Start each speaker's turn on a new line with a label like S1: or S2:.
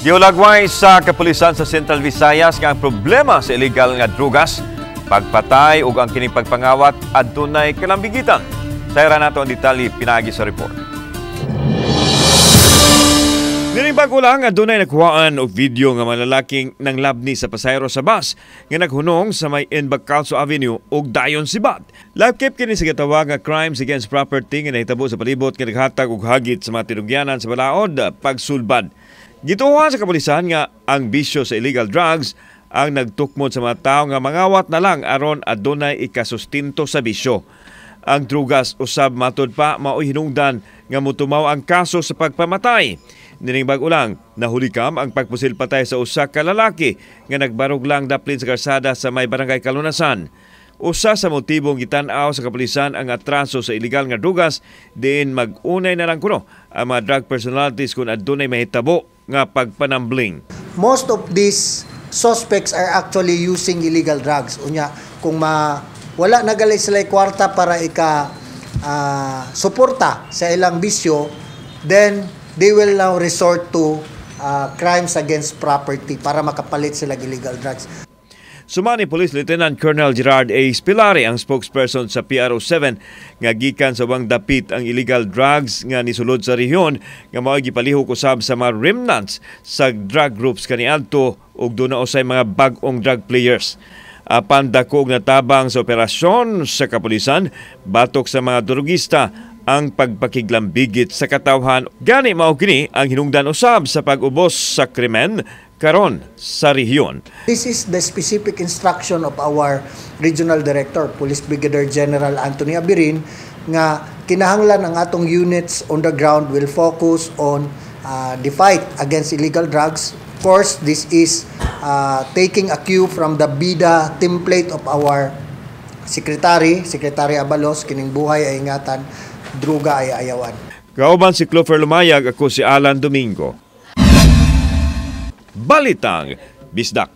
S1: Giulagway sa kapulisan sa Central Visayas nga ang problema sa illegal nga drugas, pagpatay ug ang kining pagpangawat adunay kalambigitan. Sayra nato ang detalye pinagi sa report. Niring bago lang adunay nakuhaan og video nga malalaking nanglabni sa pasahero sa bus nga naghunong sa may Embacalzo Avenue ug dayon sibat. Lakip kini sa gitawag nga crimes against property nga nahitabo sa palibot nga naghatag og hagit sa mga tinugyanan sa balaod pagsulbad. Gituwa sa kapulisan nga ang bisyo sa illegal drugs ang nagtukmod sa mga tao nga mangawat na lang aron adunay ikasustinto sa bisyo. Ang drugas usab matud pa mao'y hinungdan nga motumaw ang kaso sa pagpamatay. Nining bag-o lang nahulikam ang pagpusil patay sa usa ka lalaki nga nagbarog lang daplin sa karsada sa may barangay Kalunasan. Usa sa motibong gitan-aw sa kapulisan ang atraso sa illegal nga drugas diin mag-unay na lang kuno ang mga drug personalities kung adunay mahitabo nga pagpanambling.
S2: Most of these suspects are actually using illegal drugs. Unya, kung wala nagalay sila kwarta para suporta sa ilang bisyo, then they will now resort to crimes against property para makapalit sila illegal drugs.
S1: Sumani Police Lieutenant Colonel Gerard A. Spilari ang spokesperson sa PRO7 nga gikan sa wang dapit ang illegal drugs nga nisulod sa rehiyon nga mao gipalihok usab sa mga remnants sa drug groups kaniadto ug doon na usay mga bag-ong drug players. Apan dako nga tabang sa operasyon sa kapulisan batok sa mga drugista ang pagpakiglambigit sa katawhan. Gani mao kini ang hinungdan usab sa pag-ubos sa krimen karon sa rehiyon.
S2: This is the specific instruction of our Regional Director, Police Brigadier General Anthony Abirin, nga kinahanglan ang atong units on the ground will focus on the fight against illegal drugs. Of course, this is taking a cue from the BIDA template of our Secretary Abalos, kining buhay ay ingatan, druga ay ayawan.
S1: Kauban si Clover Lumayag, ako si Alan Domingo. Balitang Bisdak.